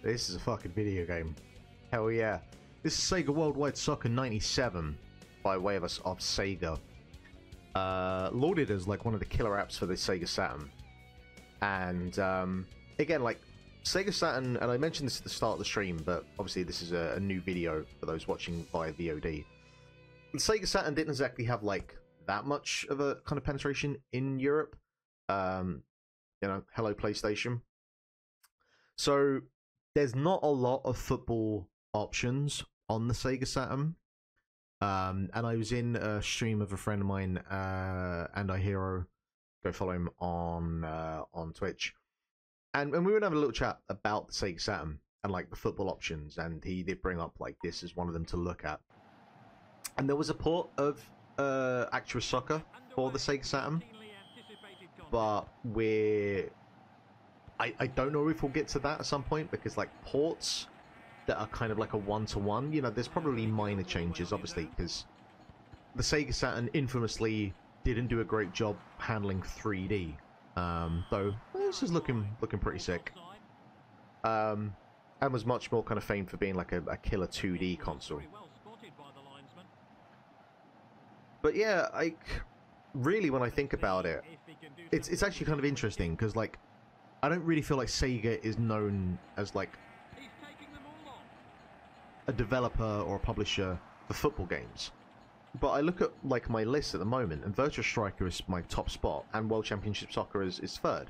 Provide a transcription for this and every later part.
This is a fucking video game. Hell yeah. This is Sega Worldwide Soccer 97 by way of Sega. Lauded as like one of the killer apps for the Sega Saturn. And again, like Sega Saturn, and I mentioned this at the start of the stream, but obviously this is a new video for those watching via VOD. The Sega Saturn didn't exactly have like that much of a kind of penetration in Europe. You know, hello PlayStation. So there's not a lot of football options on the Sega Saturn. And I was in a stream of a friend of mine, and iHero, go follow him on Twitch, and we were having a little chat about the Sega Saturn and like the football options, and he did bring up like this is one of them to look at. And there was a port of Actua Soccer for the Sega Saturn, but I don't know if we'll get to that at some point, because like ports that are kind of like a one-to-one, you know, there's probably minor changes, obviously, because the Sega Saturn infamously didn't do a great job handling 3D, though this is looking pretty sick, and was much more kind of famed for being like a killer 2D console. But yeah, like really, when I think about it, it's actually kind of interesting, because like I don't really feel like Sega is known as like a developer or a publisher for football games. But I look at like my list at the moment, and Virtua Striker is my top spot, and World Championship Soccer is third.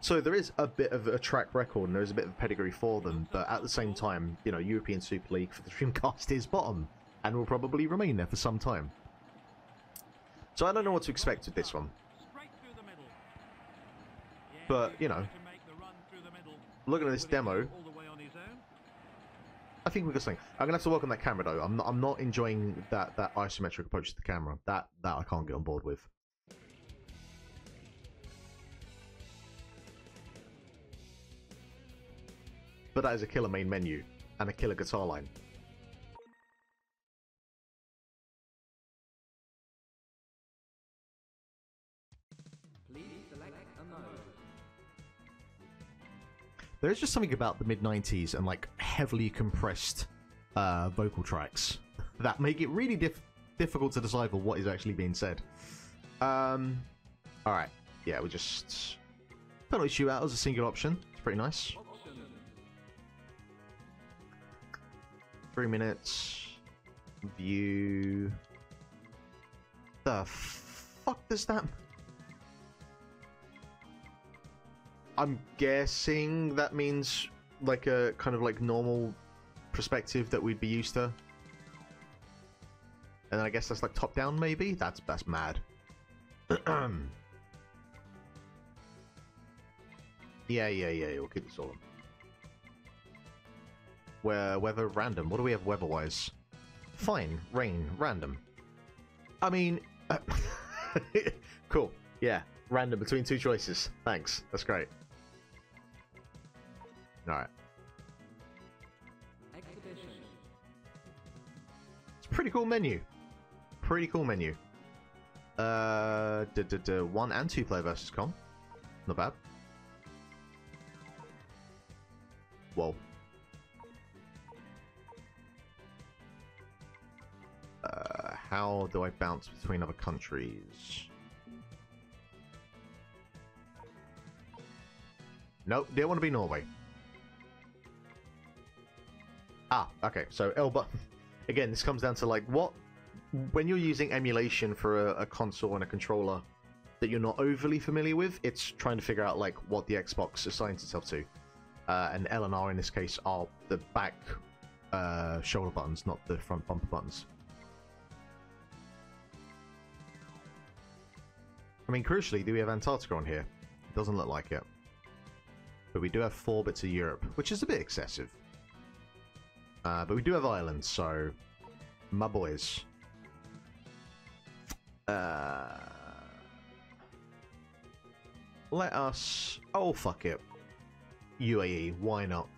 So there is a bit of a track record, and there is a bit of a pedigree for them, but at the same time, you know, European Super League for the Dreamcast is bottom, and will probably remain there for some time. So I don't know what to expect with this one. But, you know, looking at this demo, I think we got something. I'm gonna have to work on that camera though. I'm not enjoying that isometric approach to the camera. That I can't get on board with. But that is a killer main menu and a killer guitar line. There's just something about the mid-90s and like heavily compressed vocal tracks that make it really difficult to decipher what is actually being said. Alright, yeah, we just penalty shootout as a single option. It's pretty nice. 3 minutes. View. The fuck does that? I'm guessing that means like a kind of like normal perspective that we'd be used to. And then I guess that's like top down maybe? That's mad. Yeah, we'll keep this all on. Weather random. What do we have weather-wise? Fine, rain, random. I mean, cool. Yeah, random between two choices. Thanks, that's great. Alright. It's a pretty cool menu. Pretty cool menu. 1 and 2 player versus com. Not bad. Whoa. How do I bounce between other countries? Nope, didn't want to be Norway. Ah, okay, so L button. Again, this comes down to like what, when you're using emulation for a console and a controller that you're not overly familiar with, it's trying to figure out like what the Xbox assigns itself to. And L and R in this case are the back shoulder buttons, not the front bumper buttons. I mean, crucially, do we have Antarctica on here? It doesn't look like it. But we do have 4 bits of Europe, which is a bit excessive. But we do have Ireland, so my boys. Let us... Oh, fuck it. UAE, why not?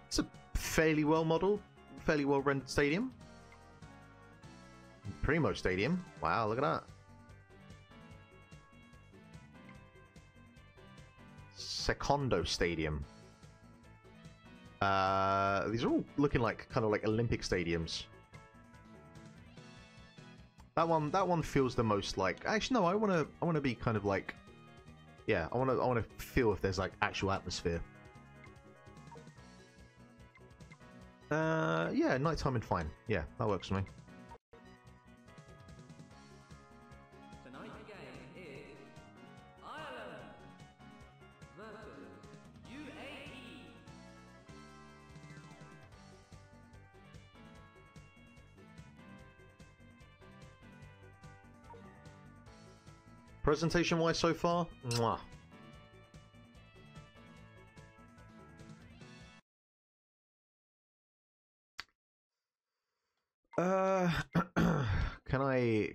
It's a fairly well modeled, fairly well rendered stadium. Primo Stadium. Wow, look at that. Secondo Stadium. These are all looking like kind of like Olympic stadiums. That one feels the most like. Actually, no, I wanna be kind of like. Yeah, I wanna feel if there's like actual atmosphere. Yeah, nighttime and fine. Yeah, that works for me. Tonight's game is Ireland versus UAE. Presentation-wise so far, mwah.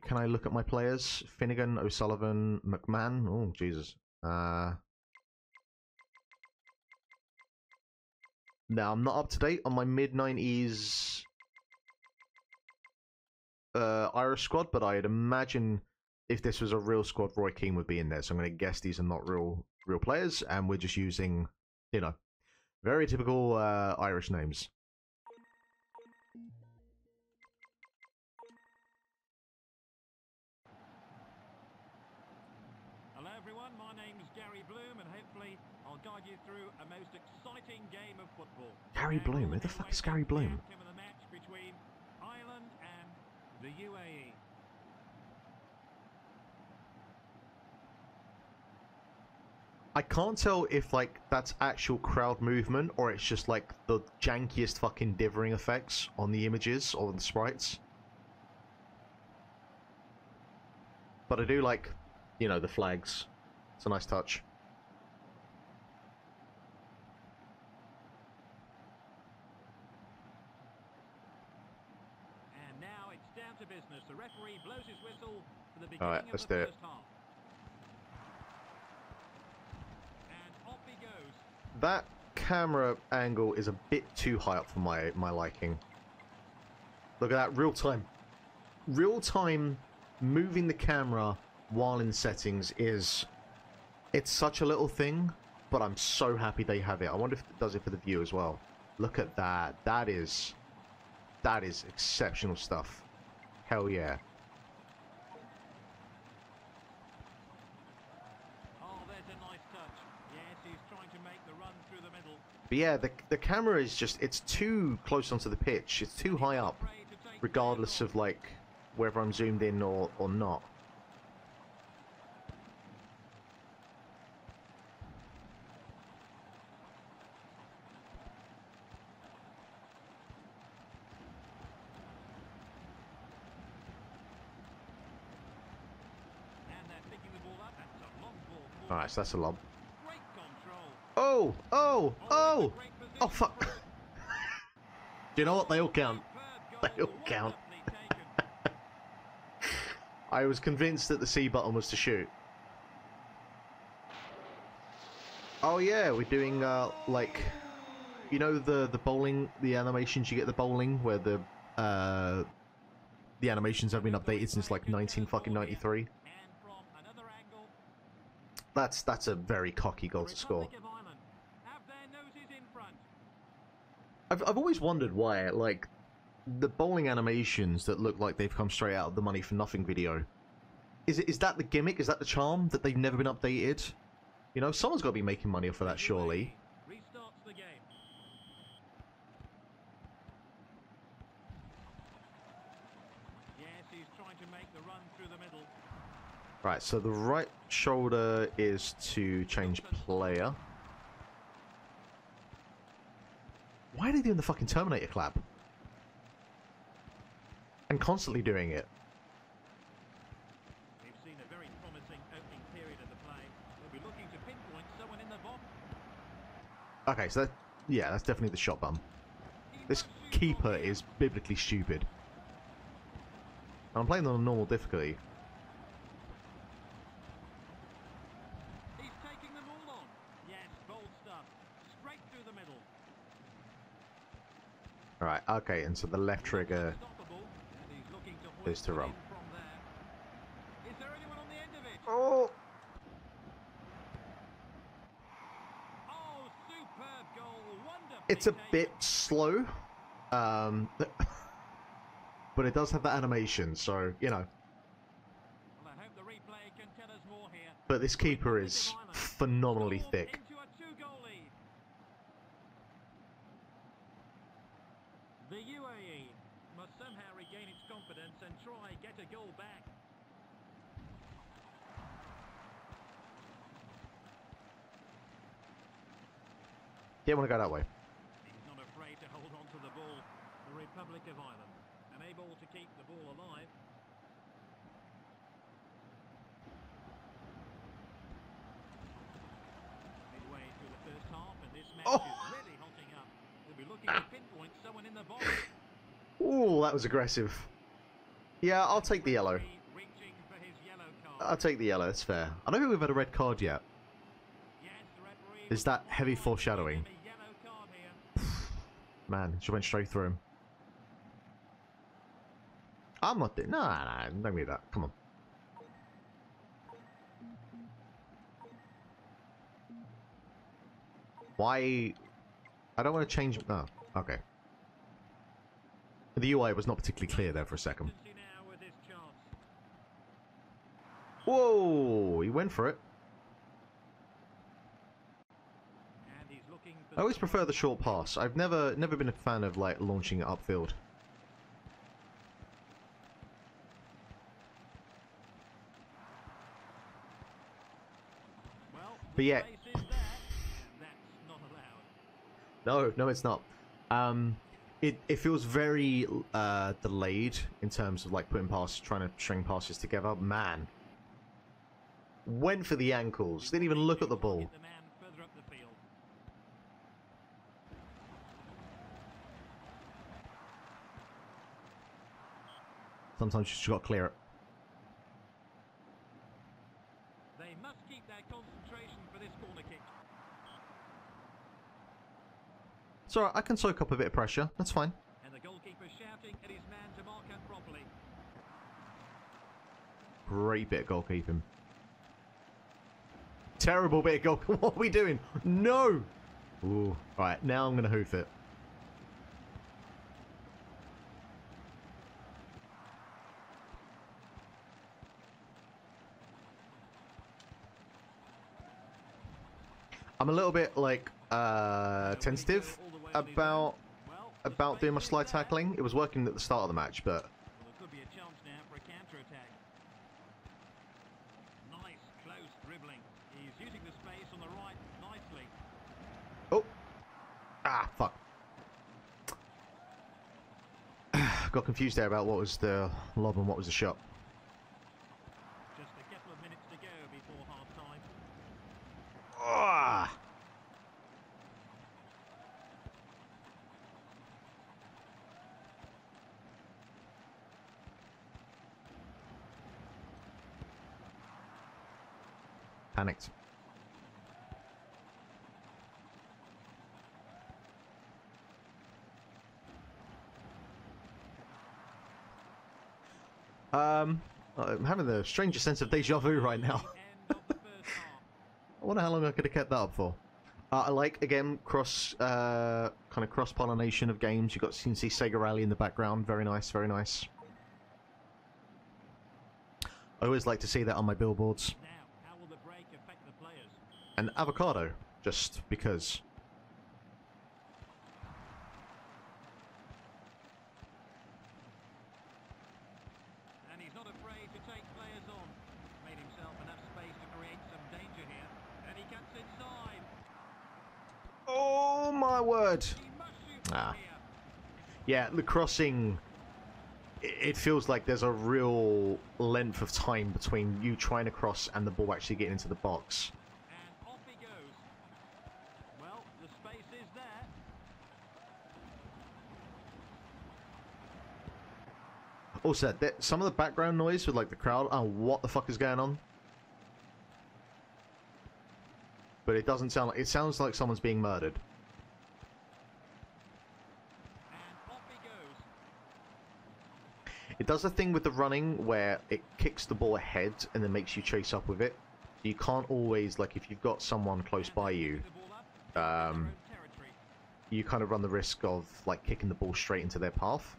Can I look at my players? Finnegan, O'Sullivan, McMahon. Oh Jesus. No, I'm not up to date on my mid-90s Irish squad, but I'd imagine if this was a real squad, Roy Keane would be in there. So I'm going to guess these are not real players, and we're just using, you know, very typical Irish names. Hello everyone, my name is Gary Bloom and hopefully I'll guide you through a most exciting game of football. Gary Bloom? Who the fuck is Gary Bloom? The outcome of the match between Ireland and the UAE. I can't tell if like that's actual crowd movement or it's just like the jankiest fucking dithering effects on the images or the sprites. But I do like, you know, the flags. It's a nice touch. And now it's down to business. The referee blows his whistle for the beginning Alright, of let's the do it. first half. And off he goes. That camera angle is a bit too high up for my liking. Look at that, real time. Real time moving the camera while in settings is... It's such a little thing, but I'm so happy they have it. I wonder if it does it for the view as well. Look at that. That is exceptional stuff. Hell yeah. Oh, there's a nice touch. Yes, he's trying to make the run through the middle. But yeah, the camera is just... It's too close onto the pitch. It's too high up, regardless of, like, whether I'm zoomed in or not. Alright, so that's a lob. Oh! Oh! Oh! Oh, fuck! Do you know what? They all count. They all count. I was convinced that the C button was to shoot. Oh yeah, we're doing, like... You know the bowling, the animations you get the bowling, where the animations have been updated since, like, 1993? That's a very cocky goal to score. I've always wondered why, like, the bowling animations that look like they've come straight out of the Money for Nothing video. Is that the gimmick? Is that the charm that they've never been updated? You know, someone's got to be making money off of that, surely. Right, so the right shoulder is to change player. Why are they doing the fucking Terminator clap? And constantly doing it. We've seen a very promising opening period of the play. We'll be looking to pinpoint someone in the box. Okay, so that, yeah, that's definitely the shot bum. This keeper is biblically stupid. I'm playing on normal difficulty. Alright, okay, and so the left trigger is to run. It's a bit slow, but it does have that animation, so, you know. Well, I hope the replay can tell us more here. But this keeper is phenomenally thick. Into a 2-goal lead. The UAE must somehow regain its confidence and try get a goal back. Didn't want to go that way. He's not afraid to hold on to the ball. The Republic of Ireland, unable to keep the ball alive. Midway through the first half, and this match is really hotting up. We'll be looking to pinpoint someone in the box. Ooh, that was aggressive. Yeah, I'll take the yellow. Reaching for his yellow card. I'll take the yellow, that's fair. I don't think we've had a red card yet. Yes, the referee Is that heavy foreshadowing? a yellow card here. Man, she went straight through him. I'm not doing... Nah, don't do that. Come on. Why... I don't want to change... Oh, okay. The UI was not particularly clear there for a second. Now with his chance. Whoa! He went for it. And he's looking I for always prefer the short pass. I've never been a fan of, like, launching it upfield. well, But yeah... space is there. That's not allowed. No, it's not. It feels very delayed in terms of like putting passes, trying to string passes together. Man, went for the ankles. Didn't even look at the ball. Get the man further up the field. Sometimes you just got to clear it. They must keep their concentration for this corner kick. It's alright. I can soak up a bit of pressure. That's fine. And the goalkeeper shouting at his man to mark up properly. Great bit of goalkeeping. Terrible bit of goal. What are we doing? No. Ooh. Right. Now I'm gonna hoof it. I'm a little bit like tentative about doing my slide tackling. It was working at the start of the match, but Well, there could be a chance now for a counter-attack. Nice, close dribbling. He's using the space on the right nicely. oh, fuck. Got confused there about what was the lob and what was the shot. Just a couple of minutes to go before half-time. Ah. Panicked. I'm having the strangest sense of deja vu right now. End of the first half. I wonder how long I could have kept that up for. I like, again, kind of cross-pollination of games. You can see Sega Rally in the background. Very nice, very nice. I always like to see that on my billboards. Now, how will the break affect the players? And avocado, just because. And he's not afraid to take players on. Made himself enough space to create some danger here. And he cuts inside. Oh my word! He must shoot from Ah. here. Yeah, the crossing, it feels like there's a real length of time between you trying to cross and the ball actually getting into the box. And off he goes. Well, the space is there. Also, some of the background noise with like the crowd, oh, what the fuck is going on? But it doesn't sound like, it sounds like someone's being murdered. And off he goes. It does a thing with the running where it kicks the ball ahead and then makes you chase up with it. You can't always, like, if you've got someone close by you, The ball up. Their own territory. you kind of run the risk of like kicking the ball straight into their path.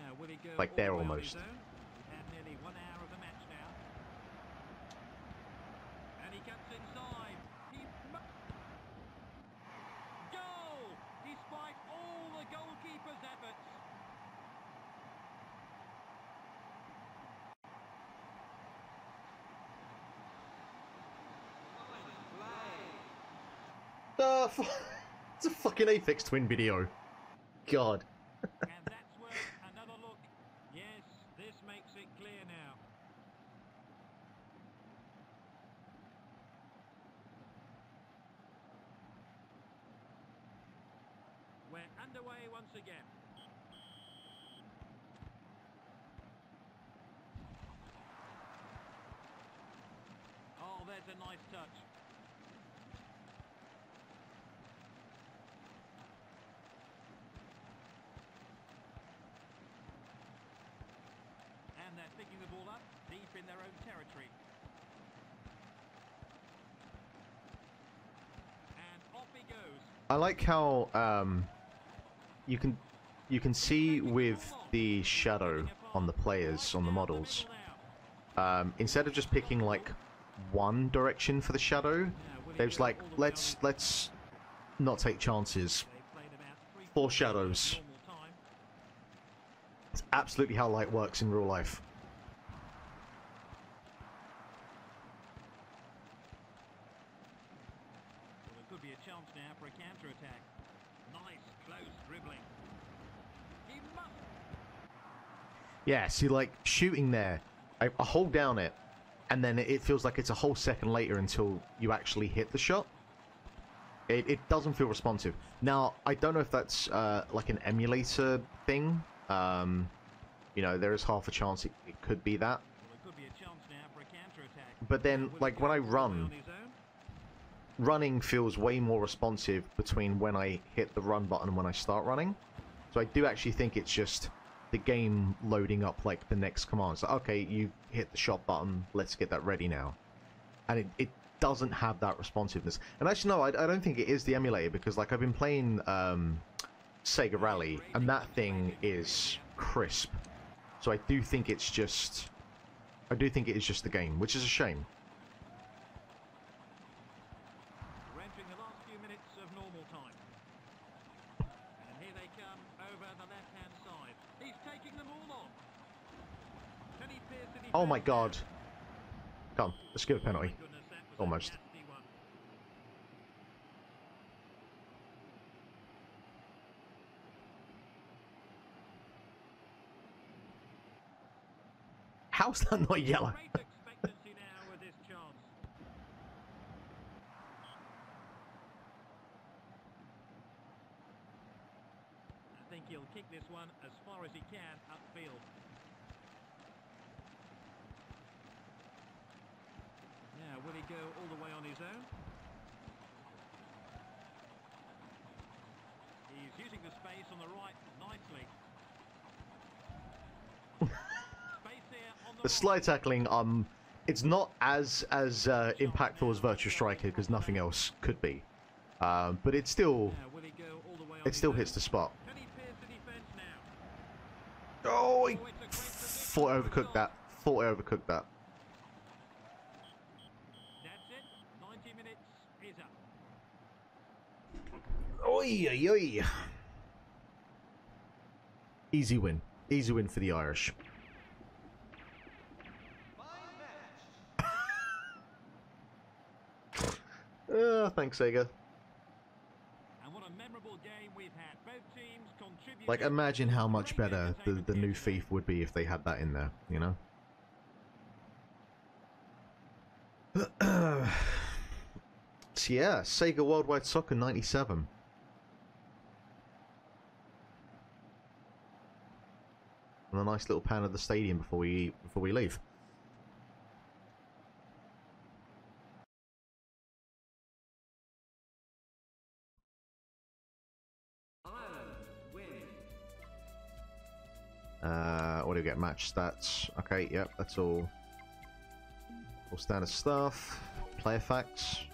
Now, will he go Like all there the way on almost. his own? We've had nearly 1 hour of the match now. And he cuts inside. Goal! Despite all the goalkeeper's efforts. It's a fucking Aphex Twin video. God. And that's worth another look. Yes, this makes it clear now. We're underway once again. Oh, there's a nice touch. And they're picking the ball up deep in their own territory. And off he goes. I like how you can see with the shadow on the players, on the models, instead of just picking like one direction for the shadow, they're just like, let's not take chances. They played about 3 4 shadows. normal time. It's absolutely how light works in real life. Well, there could be a chance now for a counter-attack. Nice, close dribbling. He must... Yeah, see, like shooting there, I hold down it, and then it feels like it's a whole second later until you actually hit the shot. It doesn't feel responsive. Now, I don't know if that's like an emulator thing. You know, there is half a chance it could be that. Well, there could be a chance now for a counter-attack. But then, Will like he when go I all the way run, on his own? running feels way more responsive between when I hit the run button and when I start running. So I do actually think it's just the game loading up like the next command. So okay, you hit the shot button, let's get that ready now. And it doesn't have that responsiveness. And actually no, I don't think it is the emulator, because like I've been playing Sega Rally and that thing is crisp. So I do think it's just it is just the game, which is a shame. We're entering the last few minutes of normal time. And here they come over the left-hand side. He's taking them all on. Can he pierce any Oh my further? god. Come on, let's give a penalty. My goodness, that was a Almost. nasty one. How's that not yellow? Great expectancy now with this chance. I think he'll kick this one as far as he can upfield. Now, will he go all the way on his own? He's using the space on the right nicely. Space here on The slide tackling, it's not as impactful as Virtua Striker, because nothing else could be. But it still Now, will he go all the way on it still his hits own? the spot. Can he pierce the defence now? Oh, I Oh, it's a great position thought I for a overcooked goal. that. Thought I overcooked that. That's it. 90 minutes is up. Oi, oi, oi. Easy win. Easy win for the Irish. Thanks, Sega. And what a memorable game we've had. Both teams contributed. Like, imagine how much Great better the entertainment new here today. FIFA would be if they had that in there, you know? So yeah, Sega Worldwide Soccer 97. And a nice little pan of the stadium before we leave. Ireland win. What do we get? Match stats. Okay, yep, that's all standard stuff. Player facts.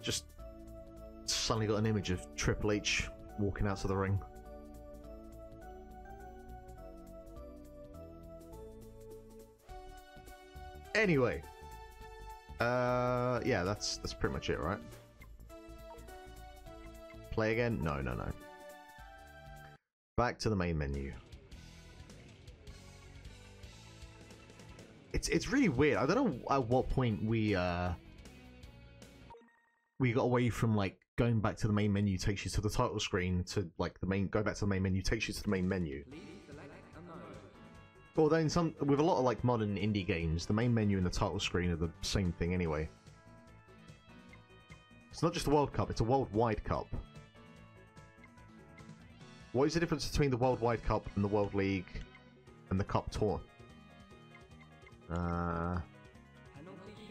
just suddenly got an image of Triple H walking out to the ring. Anyway, yeah, that's pretty much it, right? Play again? No. Back to the main menu. It's really weird. I don't know at what point we got away from like going back to the main menu takes you to the title screen to like the main go back to the main menu takes you to the main menu. Although in some with a lot of like modern indie games, the main menu and the title screen are the same thing anyway. It's not just the World Cup; it's a worldwide cup. What is the difference between the Worldwide Cup and the World League and the Cup Tour? Do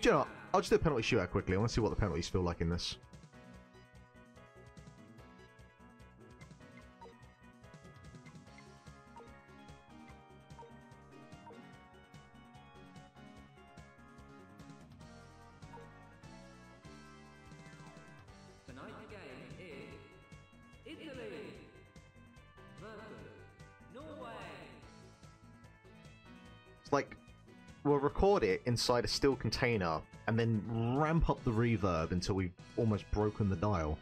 you know what? I'll just do a penalty shootout quickly. I want to see what the penalties feel like in this. Tonight's game is Italy versus Norway. It's like we'll record it inside a steel container and then ramp up the reverb until we've almost broken the dial.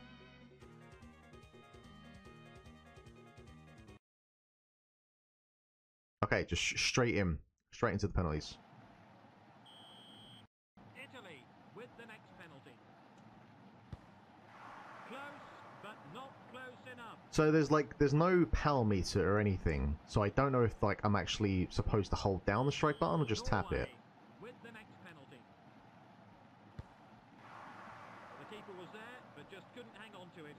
Okay, just straight into the penalties. Italy with the next penalty. Close, but not close enough. So there's no power meter or anything, so I don't know if like I'm actually supposed to hold down the strike button or just tap it. With the next penalty. The keeper was there, but just couldn't hang on to it.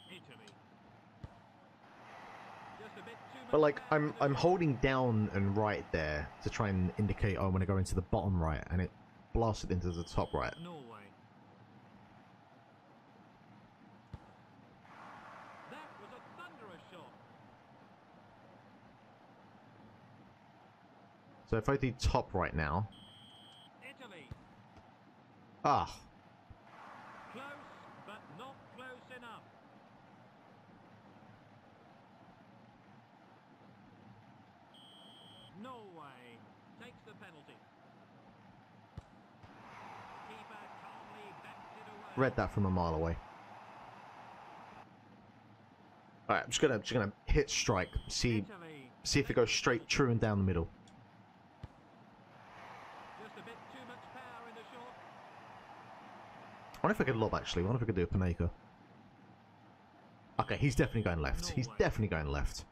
Italy. Just a bit too much But like power I'm in the holding down and right there to try and indicate oh, I'm gonna go into the bottom right, and it blasted into the top right. Norway. That was a thunderous shot. So if I do top right now, Italy. ah, Close, but not close enough. Norway takes the penalty. Keeper calmly backs it away. read that from a mile away. All right, I'm just gonna hit strike, see Italy. if it goes straight true and down the middle. Just a bit too much power in the shot. I wonder if I could lob actually. I wonder if I could do a Panenka. Okay, he's definitely going left. He's definitely going left.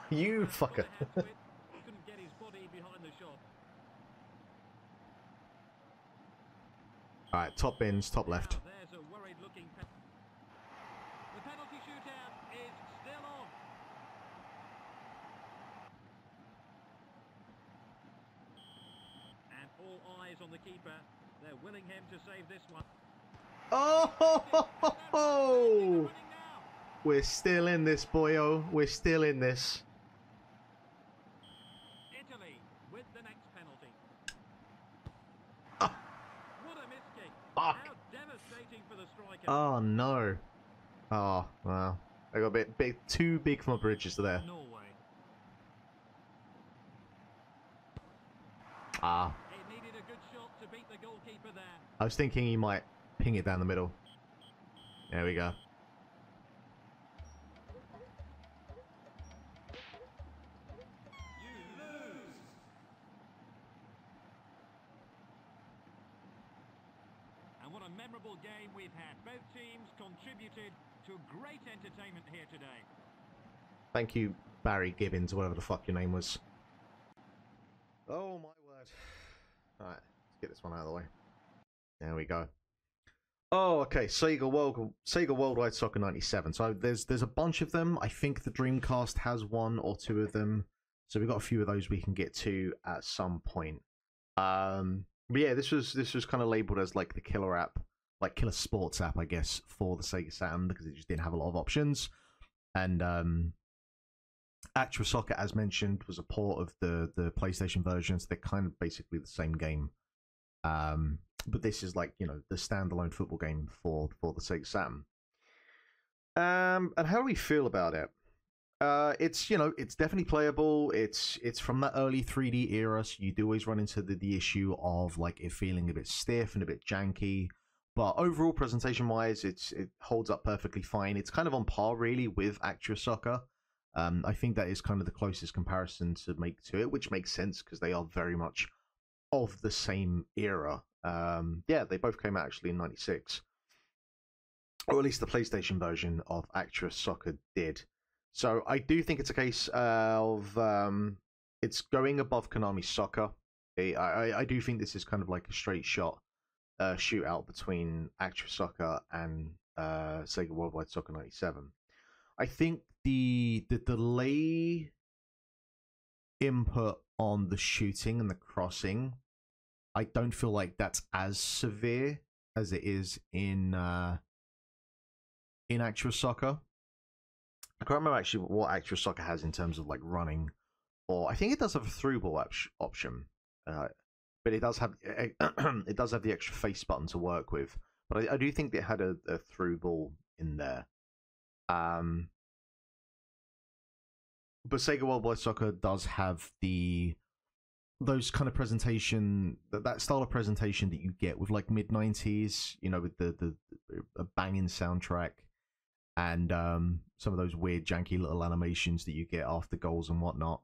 You fucker. Couldn't get his body behind the shot. Alright, top bins, top left. Now, there's a worried looking the penalty shootout is still on. And all eyes on the keeper. They're willing him to save this one. Oh, ho, ho, ho, ho. Running now. We're still in this, boyo. We're still in this. Italy with the next penalty. Ah. What a miss kick. Fuck. How devastating for the striker. Oh no. Oh, wow. I got a bit big, too big for my bridges there. Norway. Ah. It needed a good shot to beat the goalkeeper there. I was thinking he might ping it down the middle. There we go. You lose. And what a memorable game we've had. Both teams contributed to great entertainment here today. Thank you, Barry Gibbons, whatever the fuck your name was. Oh my word. Alright, let's get this one out of the way. There we go. Oh, okay. Sega Worldwide Soccer 97. So there's a bunch of them. I think the Dreamcast has one or two of them. So we've got a few of those we can get to at some point. But yeah, this was kind of labeled as like the killer app, like killer sports app, I guess, for the Sega Saturn because it just didn't have a lot of options. And Actua Soccer, as mentioned, was a port of the PlayStation version, so they're kind of basically the same game. But this is like, you know, the standalone football game for the Sega Saturn. And how do we feel about it? It's, you know, it's definitely playable. It's from that early 3D era, so you do always run into the issue of like it feeling a bit stiff and a bit janky. But overall, presentation-wise, it holds up perfectly fine. It's kind of on par, really, with Actua Soccer. I think that is kind of the closest comparison to make to it, which makes sense because they are very much of the same era. Yeah, they both came out actually in '96, or at least the PlayStation version of Actua Soccer did. So I do think it's a case of it's going above Konami Soccer. I do think this is kind of like a straight shot shootout between Actua Soccer and Sega Worldwide Soccer '97. I think the delay input on the shooting and the crossing, I don't feel like that's as severe as it is in Actua Soccer. I can't remember actually what Actua Soccer has in terms of like running, or I think it does have a through ball option, but it does have it does have the extra face button to work with. But I do think it had a through ball in there. But Sega Worldwide Soccer does have those kind of presentation, that style of presentation that you get with like mid '90s, you know, with the banging soundtrack and some of those weird janky little animations that you get after goals and whatnot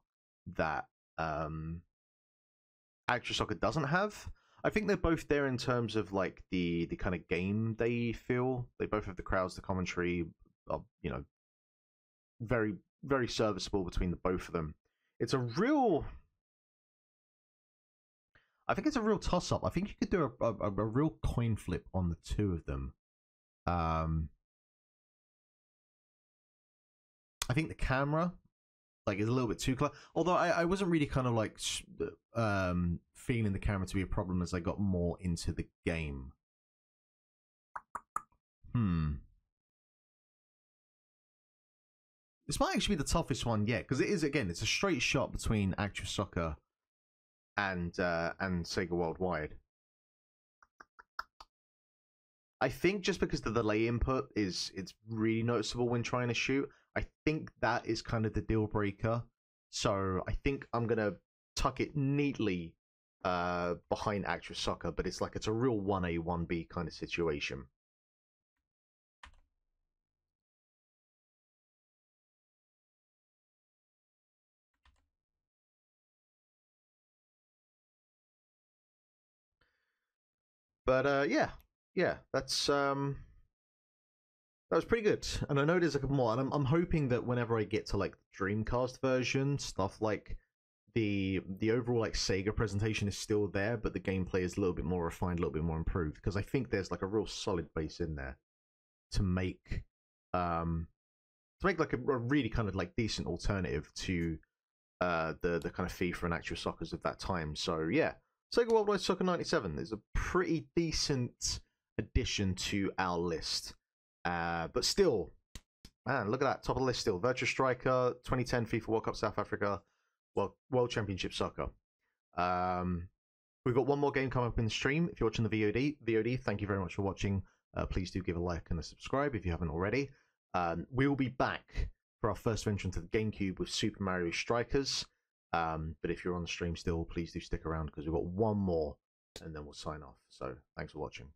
that Actua Soccer doesn't have. I think they're both there in terms of like the kind of game they feel. They both have the crowds, the commentary, you know, very, very serviceable between the both of them. It's a real, I think it's a real toss-up. I think you could do a real coin flip on the two of them. I think the camera like is a little bit too close. Although I wasn't really kind of like feeling the camera to be a problem as I got more into the game. This might actually be the toughest one yet, because it is, again, it's a straight shot between Actua Soccer and Sega Worldwide. I think just because the delay input it's really noticeable when trying to shoot, I think that is kind of the deal breaker. So I think I'm gonna tuck it neatly behind Actua Soccer, but it's like it's a real 1A 1B kind of situation. But yeah, that's that was pretty good. And I know there's a couple more, and I'm hoping that whenever I get to like the Dreamcast version, stuff like the overall like Sega presentation is still there, but the gameplay is a little bit more refined, a little bit more improved, because I think there's like a real solid base in there to make like a really kind of like decent alternative to the kind of FIFA and Actua Soccers of that time. So yeah, Sega Worldwide Soccer '97 is a pretty decent addition to our list. But still, man, look at that, top of the list still. Virtua Striker, 2010 FIFA World Cup South Africa, World Championship Soccer. We've got one more game coming up in the stream. If you're watching the VOD, thank you very much for watching. Please do give a like and a subscribe if you haven't already. We will be back for our first venture into the GameCube with Super Mario Strikers. But if you're on the stream still, please do stick around because we've got one more and then we'll sign off. So thanks for watching.